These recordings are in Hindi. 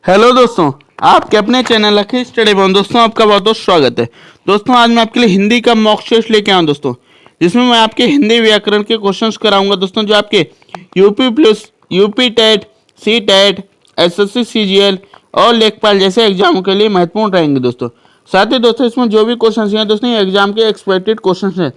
हेलो दोस्तों, आपके अपने चैनल लकी स्टडी में दोस्तों आपका बहुत बहुत स्वागत है। दोस्तों आज मैं आपके लिए हिंदी का मॉक टेस्ट लेके आऊँ दोस्तों, जिसमें मैं आपके हिंदी व्याकरण के क्वेश्चंस कराऊंगा दोस्तों, जो आपके UP plus UP TET, C TET, SSC CGL और लेखपाल जैसे एग्जामों के लिए महत्वपूर्ण रहेंगे दोस्तों। साथ ही दोस्तों इसमें जो भी क्वेश्चन हैं दोस्तों, ये एग्जाम के एक्सपेक्टेड क्वेश्चन हैं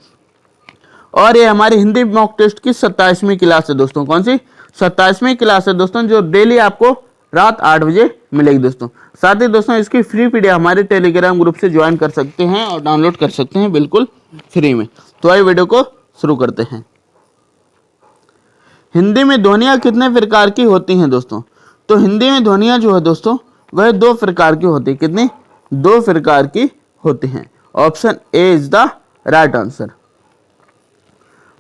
और ये हमारी हिंदी मॉक टेस्ट की 27वीं क्लास है दोस्तों। कौन सी 27वीं क्लास है दोस्तों, जो डेली आपको रात 8 बजे मिलेगी दोस्तों। साथ ही दोस्तों इसकी फ्री पीडीएफ हमारे टेलीग्राम ग्रुप से ज्वाइन कर सकते हैं और डाउनलोड कर सकते हैं बिल्कुल फ्री में। तो आइए वीडियो को शुरू करते हैं। हिंदी में ध्वनियाँ कितने प्रकार की होती हैं दोस्तों? तो हिंदी में ध्वनियाँ जो है दोस्तों वह 2 प्रकार की होती है। कितनी? 2 प्रकार की होती हैं। Option A is the right answer.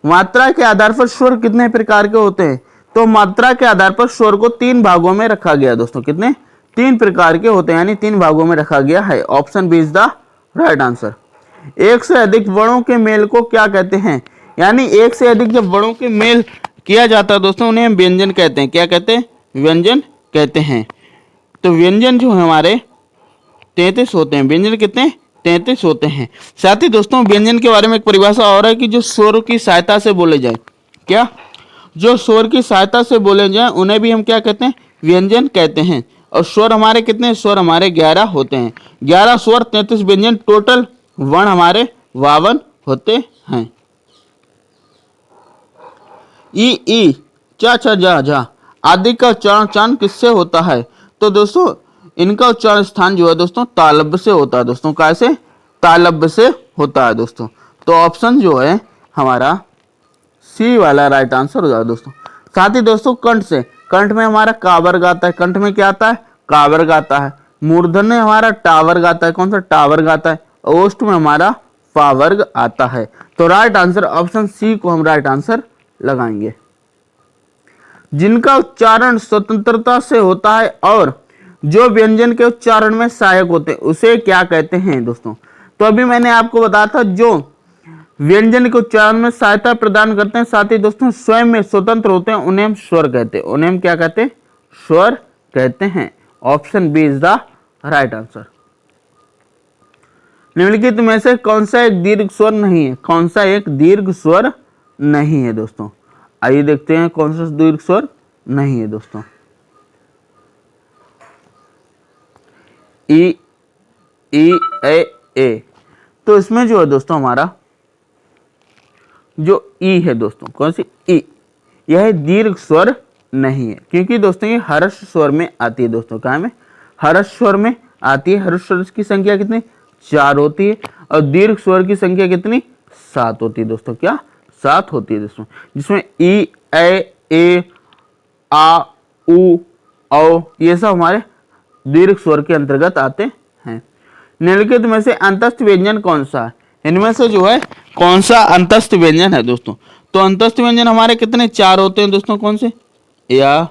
मात्रा के आधार पर स्वर कितने प्रकार के होते हैं? तो मात्रा के आधार पर स्वर को 3 भागों में रखा गया दोस्तों। कितने? 3 प्रकार के होते हैं, यानी 3 भागों में रखा गया है। Option B is the right answer. एक से अधिक वर्णों के मेल को क्या कहते हैं? यानी एक से अधिक जब वर्णों के मेल किया जाता है दोस्तों, उन्हें हम व्यंजन कहते हैं। क्या कहते हैं? व्यंजन कहते हैं। तो व्यंजन जो है हमारे 33 होते हैं। व्यंजन कितने? 33 होते हैं। साथ ही दोस्तों व्यंजन के बारे में एक परिभाषा और है कि जो स्वर की सहायता से बोले जाए। क्या? जो स्वर की सहायता से बोले जाए उन्हें भी हम क्या कहते हैं? व्यंजन कहते हैं। और स्वर हमारे कितने? स्वर हमारे 11 होते हैं। 11 स्वर 33 व्यंजन, टोटल वर्ण हमारे 52 होते हैं। ई चा चा जा जा आदि का उच्चारण चान किससे होता है? तो दोस्तों इनका उच्चारण स्थान जो है दोस्तों तालब्य से होता है दोस्तों। कैसे? तालब्य से होता है दोस्तों। तो ऑप्शन जो है हमारा सी वाला राइट आंसर हो जाएगा दोस्तों। साथ ही दोस्तों कंठ से, कंठ में हमारा का वर्ग आता है। कंठ में क्या आता है? का वर्ग आता है। मूर्धन में हमारा टा वर्ग आता है। कौन सा? टा वर्ग आता है। ओष्ठ में हमारा पा वर्ग आता है। तो राइट आंसर ऑप्शन सी को हम राइट आंसर लगाएंगे। जिनका उच्चारण स्वतंत्रता से होता है और जो व्यंजन के उच्चारण में सहायक होते हैं उसे क्या कहते हैं दोस्तों? तो अभी मैंने आपको बताया था जो व्यंजन के उच्चारण में सहायता प्रदान करते हैं, साथ ही दोस्तों स्वयं में स्वतंत्र होते हैं, उन्हें हम स्वर कहते हैं। उन्हें हम क्या कहते हैं? स्वर कहते हैं। Option B is the right answer. निम्नलिखित में से कौन सा एक दीर्घ स्वर नहीं है? कौन सा एक दीर्घ स्वर नहीं है दोस्तों? आइए देखते हैं कौन सा दीर्घ स्वर नहीं है दोस्तों। ई ई ए। तो इसमें जो है दोस्तों हमारा जो ई है दोस्तों, कौन सी? ई, यह दीर्घ स्वर नहीं है, क्योंकि दोस्तों ये हर्ष स्वर में आती है दोस्तों। क्या में? हर्ष स्वर में आती है। हर्ष स्वर की संख्या कितनी? 4 होती है। और दीर्घ स्वर की संख्या कितनी? 7 होती है दोस्तों। क्या? 7 होती है दोस्तों। जिसमें ई ए आ उ औ ये सब हमारे दीर्घ स्वर के अंतर्गत आते हैं। निम्नलिखित में से अंतस्थ व्यंजन कौन सा है? इनमें से जो है कौन सा अंतस्थ व्यंजन है दोस्तों? तो अंतस्थ व्यंजन हमारे कितने? 4 होते हैं दोस्तों। कौन से? या,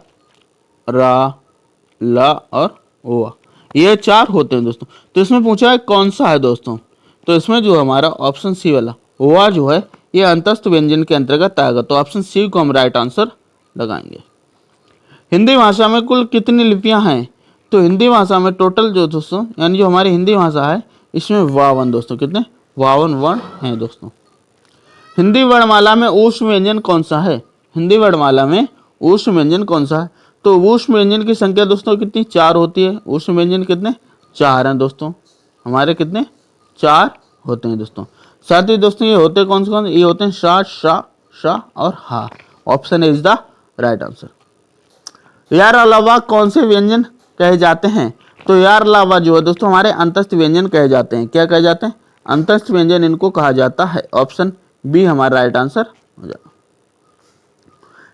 रा, ला और ओआ, ये 4 होते हैं दोस्तों। तो इसमें पूछा है कौन सा है दोस्तों? तो इसमें जो हमारा ऑप्शन सी वाला ओआ जो है ये अंतस्थ व्यंजन के अंतर्गत आएगा। तो ऑप्शन सी को हम राइट आंसर लगाएंगे। हिंदी भाषा में कुल कितनी लिपियां हैं? तो हिंदी भाषा में टोटल जो दोस्तों, यानी जो हमारी हिंदी भाषा है इसमें 52 दोस्तों, कितने? 52 वर्ण हैं दोस्तों। हिंदी वर्णमाला में ऊष्म व्यंजन कौन सा है? हिंदी वर्णमाला में ऊष्म व्यंजन कौन सा है? तो ऊष्म व्यंजन की संख्या दोस्तों कितनी? 4 होती है। ऊष्म व्यंजन कितने? 4 हैं दोस्तों। हमारे कितने? 4 होते हैं दोस्तों। साथ ही दोस्तों ये होते कौन से? ये होते हैं शा, शा, शा और हा। Option is the right answer. यार अलावा कौन से व्यंजन कहे जाते हैं? तो यार अलावा जो है दोस्तों हमारे अंतस्थ व्यंजन कहे जाते हैं। क्या कहे जाते हैं? अंतस्थ व्यंजन इनको कहा जाता है। ऑप्शन बी हमारा राइट आंसर हो जाएगा।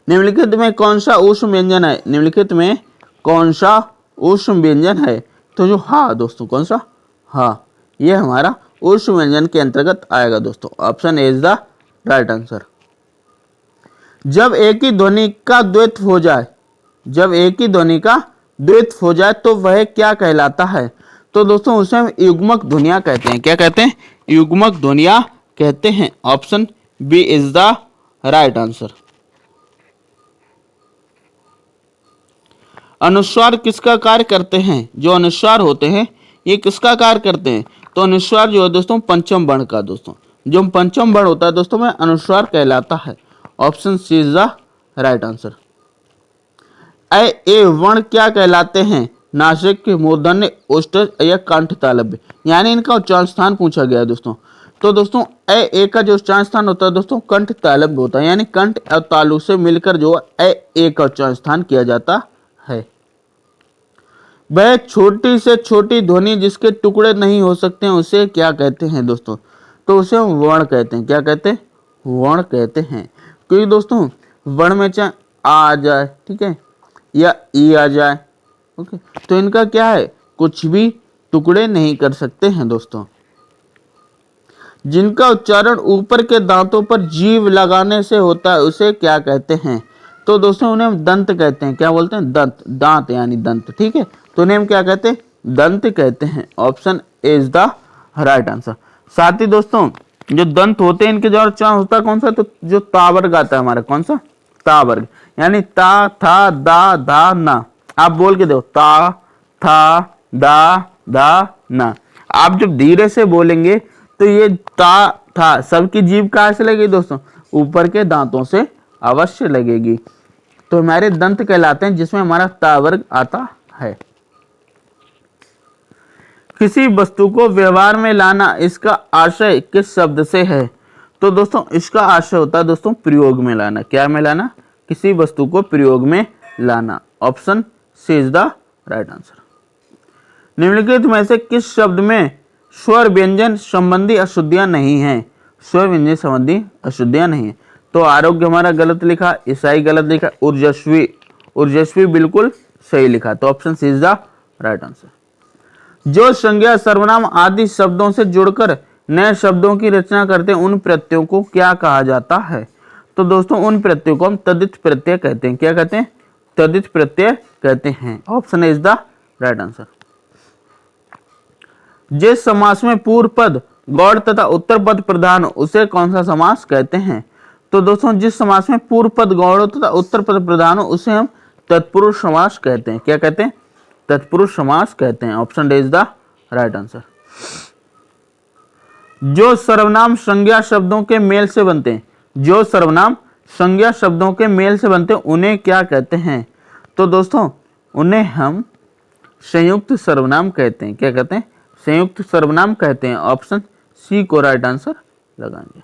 निम्नलिखित में कौन सा ऊष्म व्यंजन है? निम्नलिखित में कौन सा ऊष्म व्यंजन है? तो जो हा दोस्तों, कौन सा? हा, ये हमारा ऊष्म व्यंजन के अंतर्गत आएगा दोस्तों। Option A is the right answer. जब एक ही ध्वनि का द्वैत हो जाए, जब एक ही ध्वनि का द्वैत हो जाए तो वह क्या कहलाता है? तो दोस्तों उसे हम युग्मक ध्वनियां कहते हैं। क्या कहते हैं? युग्मक ध्वनियां कहते हैं। Option B is the right answer. अनुस्वार किसका कार्य करते हैं? जो अनुस्वार होते हैं ये किसका कार्य करते हैं? तो अनुस्वार जो है दोस्तों पंचम वर्ण का दोस्तों, जो पंचम वर्ण होता है दोस्तों में अनुस्वार कहलाता है। Option C is the right answer. ए वर्ण क्या कहलाते हैं? नासिक, मूर्धन्य, ओष्ठज या कंठ तालव्य, यानी इनका उच्चारण स्थान पूछा गया है दोस्तों। तो दोस्तों ए का जो उच्चारण स्थान होता है दोस्तों कंठ तालव्य होता है, यानी कंठ और तालु से मिलकर जो ए का उच्चारण स्थान किया जाता है। वह छोटी से छोटी ध्वनि जिसके टुकड़े नहीं हो सकते हैं उसे क्या कहते हैं दोस्तों? तो उसे हम वर्ण कहते हैं। क्या कहते हैं? वर्ण कहते हैं। क्योंकि दोस्तों वर्ण में चाहे आ जाए, ठीक है, या ई आ जाए, ओके, तो इनका क्या है, कुछ भी टुकड़े नहीं कर सकते हैं दोस्तों। जिनका उच्चारण ऊपर के दांतों पर जीभ लगाने से होता है उसे क्या कहते हैं? तो दोस्तों उन्हें हम दंत कहते हैं। क्या बोलते हैं? दंत, दांत यानी दंत, ठीक है, तो उन्हें हम क्या कहते हैं? दंत कहते हैं। Option A is the right answer. साथ ही दोस्तों जो दंत होते हैं इनके जो उच्चारण होता है कौन सा? तो जो ता वर्ग आता है हमारा, कौन सा? ता वर्ग, यानी ता, था, दा, धा, ना। आप बोल के दो ता, था, दा, धा, ना। आप जब धीरे से बोलेंगे तो ये ता, था सबकी जीभ कहाँ से लगेगी दोस्तों? ऊपर के दांतों से अवश्य लगेगी। तो हमारे दंत कहलाते हैं जिसमें हमारा ता वर्ग आता है। किसी वस्तु को व्यवहार में लाना, इसका आशय किस शब्द से है? तो दोस्तों इसका आशय होता है दोस्तों प्रयोग में लाना। क्या में लाना? किसी वस्तु को प्रयोग में लाना। Option C is the right answer. निम्नलिखित में से किस शब्द में स्वर व्यंजन संबंधी अशुद्धियां नहीं है? स्वर व्यंजन संबंधी अशुद्धियां नहीं है। तो आरोग्य हमारा गलत लिखा, ईसाई गलत लिखा, ऊर्जस्वी, ऊर्जस्वी बिल्कुल सही लिखा। तो option C is the right answer. जो संज्ञा, सर्वनाम आदि शब्दों से जुड़कर नए शब्दों की रचना करते हैं उन प्रत्ययों को क्या कहा जाता है? तो दोस्तों उन प्रत्ययों को हम तद्धित प्रत्यय कहते हैं। क्या कहते हैं? तद्धित प्रत्यय कहते हैं। Option is the right answer. जिस समास में पूर्व पद गौड़ तथा उत्तर पद प्रधान हो उसे कौन सा समास कहते हैं? तो दोस्तों जिस समास में पूर्व पद गौड़ तथा उत्तर पद प्रधान हो उसे हम तत्पुरुष समास कहते हैं। क्या कहते हैं? तत्पुरुष समास कहते हैं। Option D is the right answer. जो सर्वनाम संज्ञा शब्दों के मेल से बनते हैं, जो सर्वनाम संज्ञा शब्दों के मेल से बनते हैं उन्हें क्या कहते हैं? तो दोस्तों उन्हें हम संयुक्त सर्वनाम कहते हैं। क्या कहते हैं? संयुक्त सर्वनाम कहते हैं। ऑप्शन सी को राइट आंसर लगाएंगे।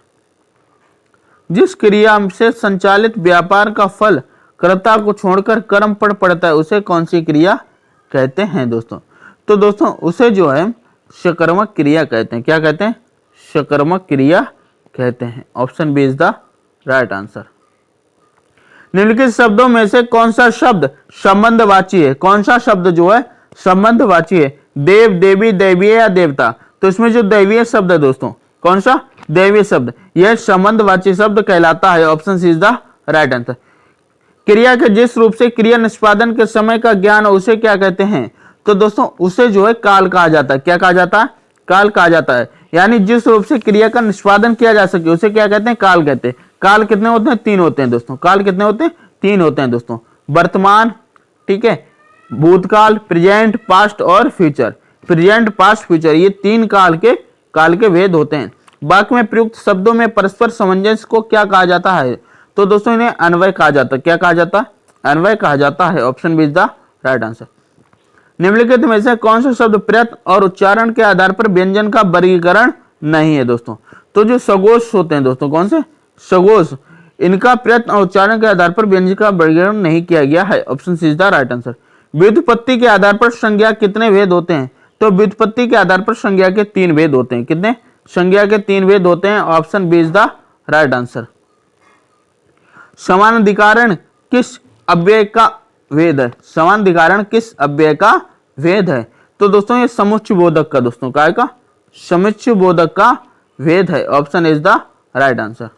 जिस क्रिया से संचालित व्यापार का फल कर्ता को छोड़कर कर्म पर पड़ता है उसे कौन सी क्रिया कहते हैं दोस्तों? तो दोस्तों उसे जो है सकर्मक क्रिया कहते हैं। क्या कहते हैं? सकर्मक क्रिया कहते हैं। Option B is the right answer. निम्नलिखित शब्दों में से कौन सा शब्द संबंधवाची है? कौन सा शब्द जो है संबंधवाची है? देव, देवी, दैवीय या देवता? तो इसमें जो दैवीय शब्द है दोस्तों, कौन सा? दैवीय शब्द, यह संबंधवाची शब्द कहलाता है। Option C is the right answer. क्रिया के जिस रूप से क्रिया निष्पादन के समय का ज्ञान हो उसे क्या कहते हैं? तो दोस्तों उसे जो है काल कहा जाता है। क्या कहा जाता है? काल कहा जाता है। यानी जिस रूप से क्रिया का निष्पादन किया जा सके उसे क्या कहते हैं? काल कहते हैं। काल कितने होते हैं? 3 होते हैं दोस्तों। काल कितने होते हैं? 3 होते हैं दोस्तों। वर्तमान, ठीक है, भूतकाल, प्रेजेंट, पास्ट और फ्यूचर। प्रेजेंट, पास्ट, फ्यूचर ये 3 काल के भेद होते हैं। वाक्य में प्रयुक्त शब्दों में परस्पर सामंजस्य को क्या कहा जाता है? तो दोस्तों इन्हें अन्वय कहा जाता है। क्या कहा जाता है? अन्वय कहा जाता है। Option B is the right answer. निम्नलिखित में से कौन सा शब्द प्रयत्न और उच्चारण के आधार पर व्यंजन का वर्गीकरण नहीं है दोस्तों? तो जो सगोश होते हैं दोस्तों, कौन से? सगोश, इनका प्रयत्न और उच्चारण के आधार पर व्यंजन का वर्गीकरण नहीं किया गया है। Option C is the right answer. व्युत्पत्ति के आधार पर संज्ञा कितने भेद होते हैं? तो व्युत्पत्ति के आधार पर संज्ञा के 3 भेद होते हैं। कितने? संज्ञा के 3 भेद होते हैं। Option B is the right answer. समानाधिकरण किस अव्यय का भेद है? समानाधिकरण किस अव्यय का भेद है? तो दोस्तों ये समुच्चय बोधक का, दोस्तों काय का? समुच्चय बोधक का भेद है। Option is the right answer.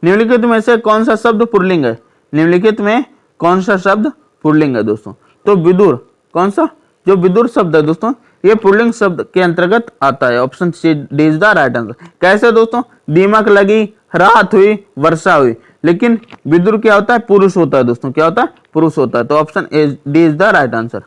निम्नलिखित में से कौन सा शब्द पुल्लिंग है? निम्नलिखित में कौन सा शब्द पुल्लिंग है दोस्तों? तो विदुर, कौन सा? जो विदुर शब्द है दोस्तों ये पुल्लिंग शब्द के अंतर्गत आता है। Option C D is the right answer. कैसे दोस्तों? दीमक लगी, रात हुई, वर्षा हुई, लेकिन विदुर क्या होता है, पुरुष होता है दोस्तों, क्या होता है, पुरुष होता है। तो option D is the right answer.